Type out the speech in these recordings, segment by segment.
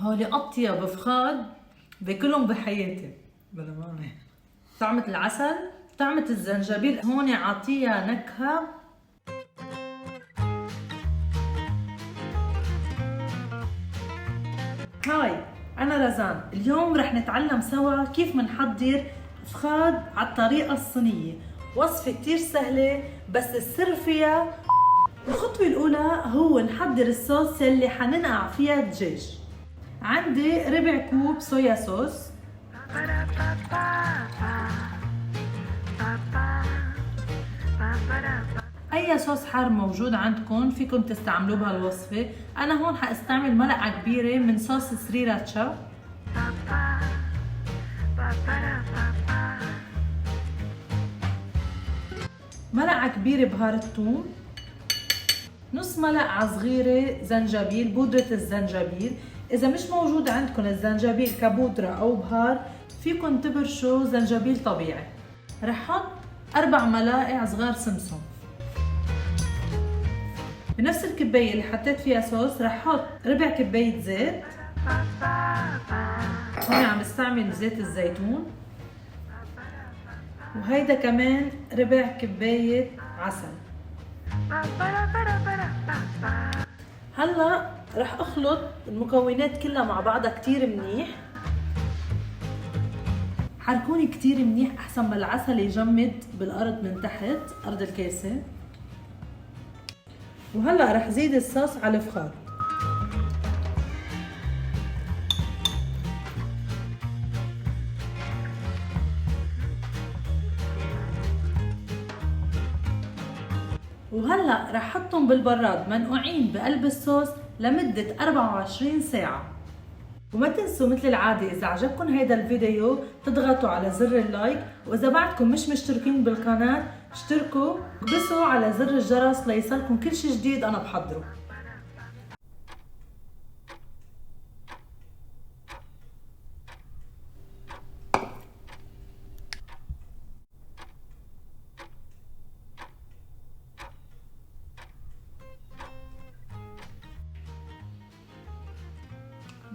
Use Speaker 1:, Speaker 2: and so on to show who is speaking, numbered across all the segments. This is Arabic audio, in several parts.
Speaker 1: هولي أطيب فخاد باكلهم بحياتي بلا معنى. طعمة العسل، طعمة الزنجبيل هون عطيها نكهة. هاي أنا رزان، اليوم رح نتعلم سوا كيف منحضر فخاد على الطريقة الصينية. وصفة كتير سهلة بس السر فيها. الخطوة الأولى هو نحضر الصوص اللي حننقع فيها الدجاج. عندي ربع كوب صويا صوص، اي صوص حار موجود عندكم فيكم تستعملوه بهالوصفة. انا هون حاستعمل ملعقة كبيرة من صوص سريراتشا، ملعقة كبيرة بهار الثوم، نص ملعقة صغيرة زنجبيل، بودرة الزنجبيل. إذا مش موجود عندكم الزنجبيل كبودرة أو بهار فيكم تبرشوا زنجبيل طبيعي. رح حط 4 ملاعق صغار سمسم. بنفس الكباية اللي حطيت فيها صوص رح حط ربع كباية زيت، هون عم بستعمل زيت الزيتون، وهيدا كمان ربع كباية عسل. هلا رح اخلط المكونات كلها مع بعضها كتير منيح. حركوني كتير منيح احسن ما العسل يجمد بالارض من تحت ارض الكاسة. وهلا رح زيد الصوص على الفخار. وهلا رح حطهم بالبراد منقوعين بقلب الصوص لمدة 24 ساعة. وما تنسوا مثل العادة إذا عجبكم هيدا الفيديو تضغطوا على زر اللايك، وإذا بعدكم مش مشتركين بالقناة اشتركوا وكبسوا على زر الجرس ليصلكم كل شي جديد أنا بحضره.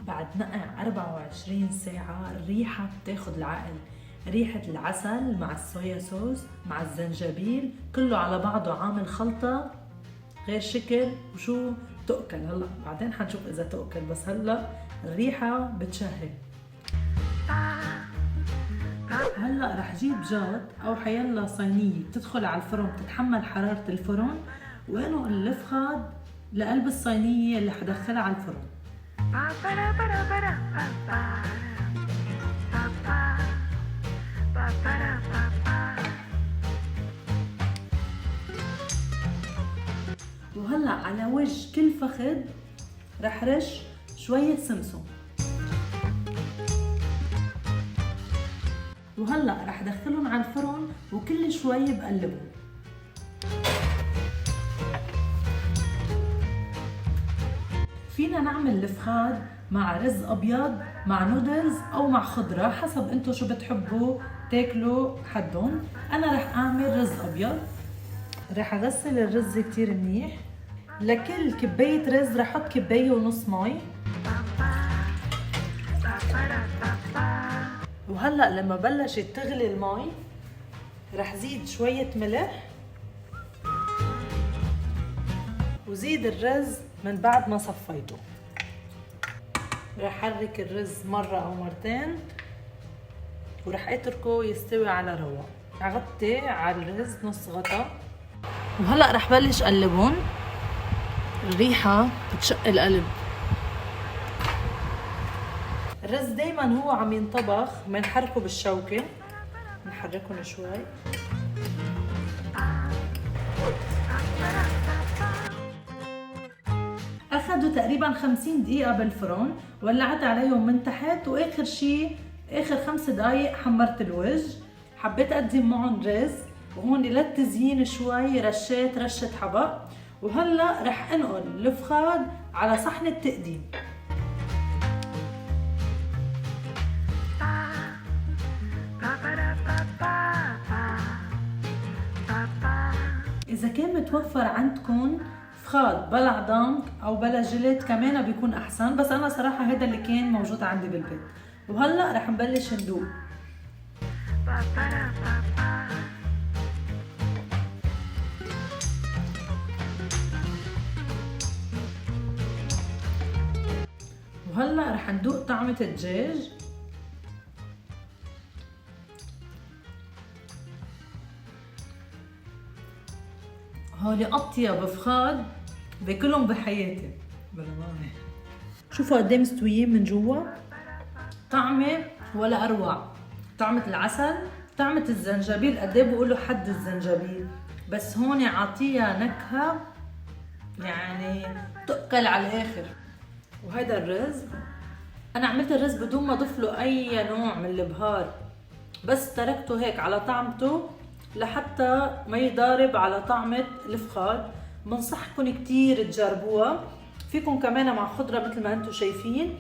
Speaker 1: بعد نقع 24 ساعة الريحة بتاخد العقل. ريحة العسل مع الصويا صوص مع الزنجبيل كله على بعضه عامل خلطة غير شكل. وشو تؤكل هلا بعدين حنشوف اذا تؤكل، بس هلا الريحة بتشهي. هلا رح جيب جاد او حيلا صينية بتدخل على الفرن بتتحمل حرارة الفرن، وانقل الفخاد لقلب الصينية اللي حدخلها على الفرن. وهلا على وجه كل فخد رح رش شوية سمسم. وهلا رح دخلهم على الفرن وكل شوي بقلبهم. فينا نعمل الفخاد مع رز ابيض مع نودلز او مع خضره حسب انتو شو بتحبوا تاكلوا حدهم. انا رح اعمل رز ابيض. رح اغسل الرز كتير منيح. لكل كبايه رز رح احط كبايه ونص مي. وهلا لما بلشت تغلي المي رح زيد شويه ملح وزيد الرز من بعد ما صفيته. رح حرك الرز مرة أو مرتين ورح اتركه يستوي على رواق. غطي على الرز نص غطا. وهلأ رح بلش قلبهم. الريحة بتشق القلب. الرز دايما هو عم ينطبخ منحركه بالشوكة، نحركهم شوي. أخذوا تقريبا 50 دقيقة بالفرن، ولعت عليهم من تحت، وآخر شي آخر 5 دقايق حمرت الوجه. حبيت أقدم معهم رز، وهون للتزيين شوي رشيت رشة حبق. وهلأ رح أنقل الفخاد على صحن التقديم. إذا كان متوفر عندكم فخاد بلا عظام او بلا جلد كمان بيكون احسن، بس انا صراحه هذا اللي كان موجود عندي بالبيت. وهلا رح نبلش ندوق. وهلا رح ندوق طعمة الدجاج. هولي اطيب فخاد باكلهم بحياتي بالمعنى. شوفوا قد ايه مستويين من جوا، طعمه ولا اروع. طعمة العسل، طعمة الزنجبيل، قد ايه بقولوا حد الزنجبيل، بس هون عاطيها نكهة يعني تقل على الاخر. وهذا الرز، انا عملت الرز بدون ما اضيف له اي نوع من البهار، بس تركته هيك على طعمته لحتى ما يضارب على طعمة الفخاد. بنصحكم كتير تجربوها. فيكم كمان مع خضرة مثل ما انتم شايفين،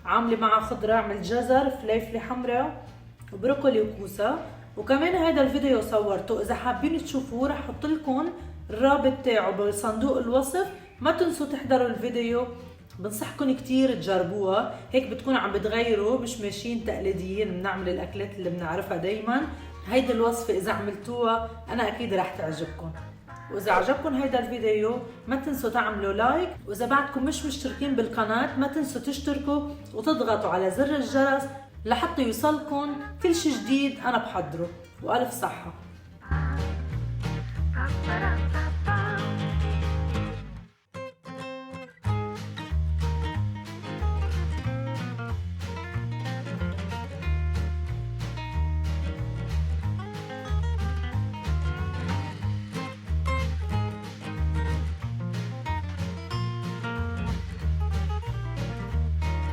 Speaker 1: عاملة مع خضرة، عمل جزر، فليفلة حمراء، وبروكولي وكوسة. وكمان هذا الفيديو صورته، اذا حابين تشوفوه رح احط لكم الرابط تاعه بصندوق الوصف. ما تنسوا تحضروا الفيديو، بنصحكم كتير تجربوها. هيك بتكونوا عم بتغيروا، مش ماشيين تقليديين بنعمل الاكلات اللي بنعرفها دايما. هيدي الوصفة اذا عملتوها انا اكيد رح تعجبكم. واذا عجبكم هيدا الفيديو ما تنسوا تعملوا لايك، واذا بعدكم مش مشتركين بالقناة ما تنسوا تشتركوا وتضغطوا على زر الجرس لحتى يوصلكم كل شي جديد انا بحضره. والف صحة.